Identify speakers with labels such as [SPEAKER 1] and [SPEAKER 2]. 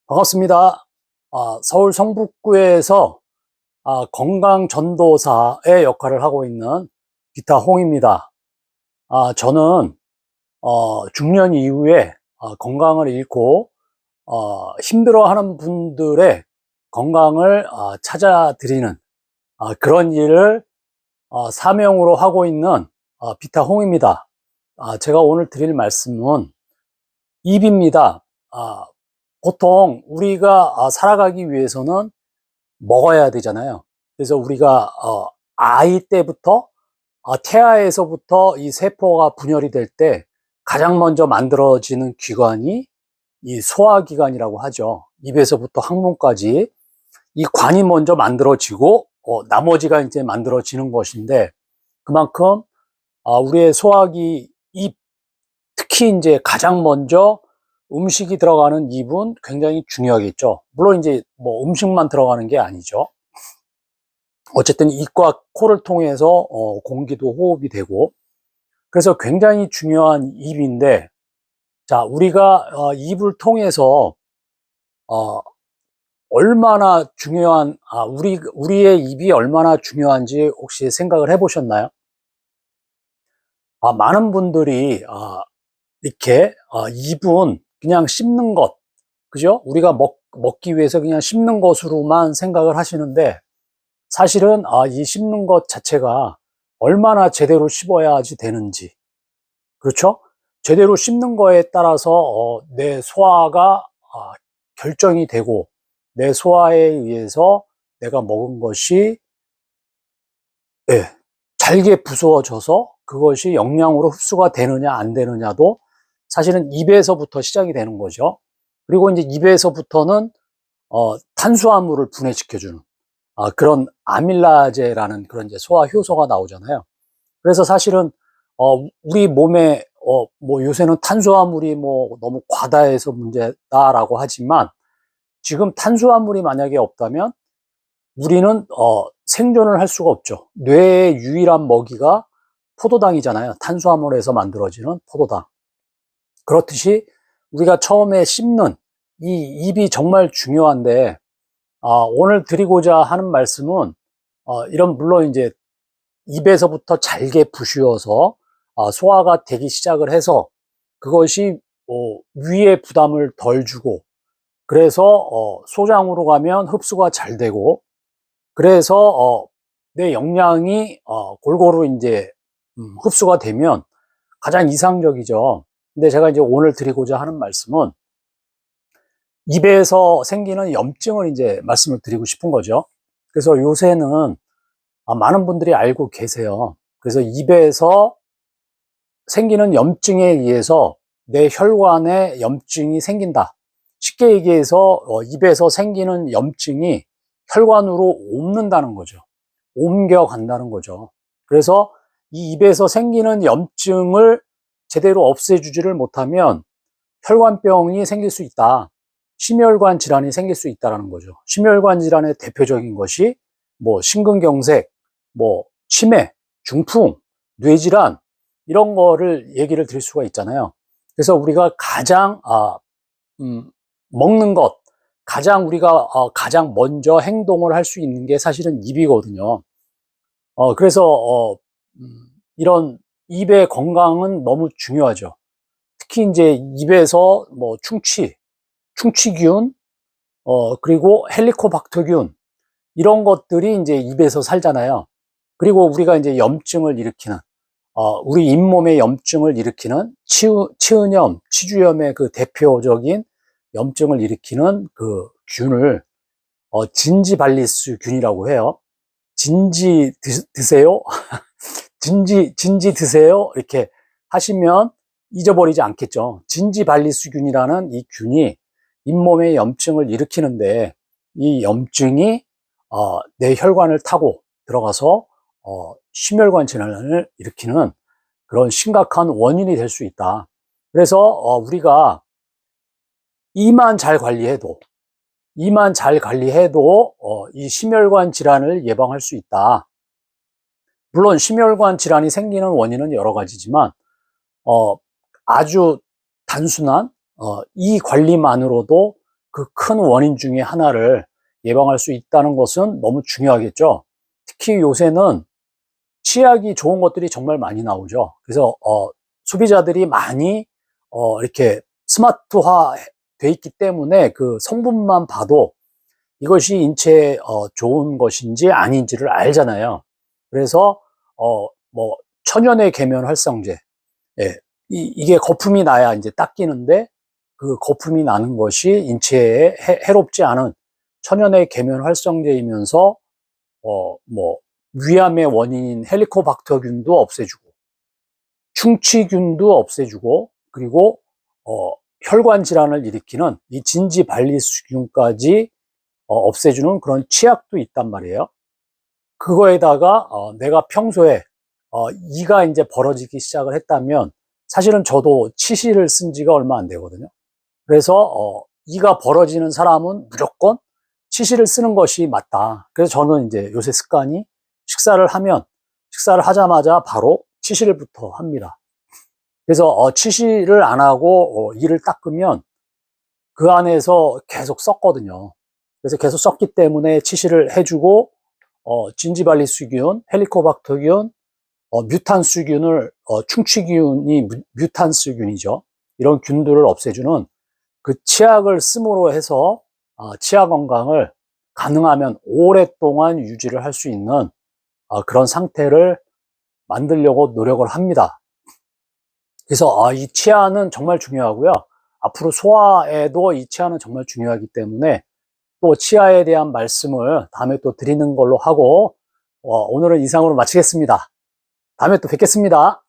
[SPEAKER 1] 반갑습니다. 서울 성북구에서 건강전도사의 역할을 하고 있는 기타 홍입니다. 저는 중년 이후에 건강을 잃고 힘들어하는 분들의 건강을 찾아드리는 그런 일을 사명으로 하고 있는 비타 홍입니다. 제가 오늘 드릴 말씀은 입입니다. 보통 우리가 살아가기 위해서는 먹어야 되잖아요. 그래서 우리가 아이 때부터 태아에서부터 이 세포가 분열이 될 때 가장 먼저 만들어지는 기관이 이 소화기관이라고 하죠. 입에서부터 항문까지 이 관이 먼저 만들어지고 나머지가 이제 만들어지는 것인데, 그만큼 우리의 소화기 입, 특히 이제 가장 먼저 음식이 들어가는 입은 굉장히 중요하겠죠. 물론 이제 뭐 음식만 들어가는 게 아니죠. 어쨌든 입과 코를 통해서 공기도 호흡이 되고, 그래서 굉장히 중요한 입인데, 자, 우리가 입을 통해서 얼마나 중요한, 우리의 입이 얼마나 중요한지 혹시 생각을 해보셨나요? 많은 분들이 이렇게 입은 그냥 씹는 것, 그죠? 우리가 먹기 위해서 그냥 씹는 것으로만 생각을 하시는데, 사실은 이 씹는 것 자체가 얼마나 제대로 씹어야지 되는지, 그렇죠? 제대로 씹는 거에 따라서 내 소화가 결정이 되고, 내 소화에 의해서 내가 먹은 것이 잘게 부수어져서 그것이 영양으로 흡수가 되느냐 안 되느냐도 사실은 입에서부터 시작이 되는 거죠. 그리고 이제 입에서부터는 탄수화물을 분해시켜주는 그런 아밀라제라는 그런 이제 소화 효소가 나오잖아요. 그래서 사실은 우리 몸에 뭐 요새는 탄수화물이 뭐 너무 과다해서 문제다라고 하지만, 지금 탄수화물이 만약에 없다면 우리는 생존을 할 수가 없죠. 뇌의 유일한 먹이가 포도당이잖아요. 탄수화물에서 만들어지는 포도당. 그렇듯이 우리가 처음에 씹는 이 입이 정말 중요한데, 오늘 드리고자 하는 말씀은 이런, 물론 이제 입에서부터 잘게 부쉬어서 소화가 되기 시작을 해서 그것이 위에 부담을 덜 주고, 그래서 소장으로 가면 흡수가 잘 되고, 그래서 내 영양이 골고루 이제 흡수가 되면 가장 이상적이죠. 근데 제가 이제 오늘 드리고자 하는 말씀은 입에서 생기는 염증을 이제 말씀을 드리고 싶은 거죠. 그래서 요새는 많은 분들이 알고 계세요. 그래서 입에서 생기는 염증에 의해서 내 혈관에 염증이 생긴다. 쉽게 얘기해서 입에서 생기는 염증이 혈관으로 옮는다는 거죠. 옮겨간다는 거죠. 그래서 이 입에서 생기는 염증을 제대로 없애주지를 못하면 혈관병이 생길 수 있다. 심혈관 질환이 생길 수 있다는 거죠. 심혈관 질환의 대표적인 것이 뭐 심근경색, 뭐 치매, 중풍, 뇌질환, 이런 거를 얘기를 드릴 수가 있잖아요. 그래서 우리가 가장 먹는 것, 가장 우리가 가장 먼저 행동을 할 수 있는 게 사실은 입이거든요. 그래서 이런 입의 건강은 너무 중요하죠. 특히 이제 입에서 뭐 충치균, 그리고 헬리코박터균, 이런 것들이 이제 입에서 살잖아요. 그리고 우리가 이제 염증을 일으키는, 우리 잇몸의 염증을 일으키는 치은염, 치주염의 그 대표적인 염증을 일으키는 그 균을 진지발리스 균이라고 해요. 진지 드세요? 진지 드세요? 이렇게 하시면 잊어버리지 않겠죠. 진지발리스균이라는 이 균이 잇몸의 염증을 일으키는데, 이 염증이 내 혈관을 타고 들어가서 심혈관 질환을 일으키는 그런 심각한 원인이 될 수 있다. 그래서 우리가 이만 잘 관리해도 이 심혈관 질환을 예방할 수 있다. 물론 심혈관 질환이 생기는 원인은 여러 가지지만 아주 단순한 이 관리만으로도 그 큰 원인 중에 하나를 예방할 수 있다는 것은 너무 중요하겠죠. 특히 요새는 치약이 좋은 것들이 정말 많이 나오죠. 그래서 소비자들이 많이 이렇게 스마트화 돼 있기 때문에 그 성분만 봐도 이것이 인체에 좋은 것인지 아닌지를 알잖아요. 그래서 뭐 천연의 계면 활성제, 예, 이게 거품이 나야 이제 닦이는데 그 거품이 나는 것이 인체에 해롭지 않은 천연의 계면 활성제이면서 뭐 위암의 원인인 헬리코박터균도 없애주고 충치균도 없애주고 그리고 혈관 질환을 일으키는 이 진지발리수균까지 없애주는 그런 치약도 있단 말이에요. 그거에다가 내가 평소에 이가 이제 벌어지기 시작을 했다면 사실은 저도 치실을 쓴 지가 얼마 안 되거든요. 그래서 이가 벌어지는 사람은 무조건 치실을 쓰는 것이 맞다. 그래서 저는 이제 요새 습관이 식사를 하자마자 바로 치실부터 합니다. 그래서 치실을 안 하고 이를 닦으면 그 안에서 계속 썩거든요. 그래서 계속 썩기 때문에 치실을 해주고 진지발리수균, 헬리코박터균, 뮤탄수균을 충치균이 뮤탄수균이죠. 이런 균들을 없애주는 그 치약을 씀으로 해서 치아 건강을 가능하면 오랫동안 유지를 할 수 있는 그런 상태를 만들려고 노력을 합니다. 그래서 이 치아는 정말 중요하고요. 앞으로 소화에도 이 치아는 정말 중요하기 때문에 또 치아에 대한 말씀을 다음에 또 드리는 걸로 하고 오늘은 이상으로 마치겠습니다. 다음에 또 뵙겠습니다.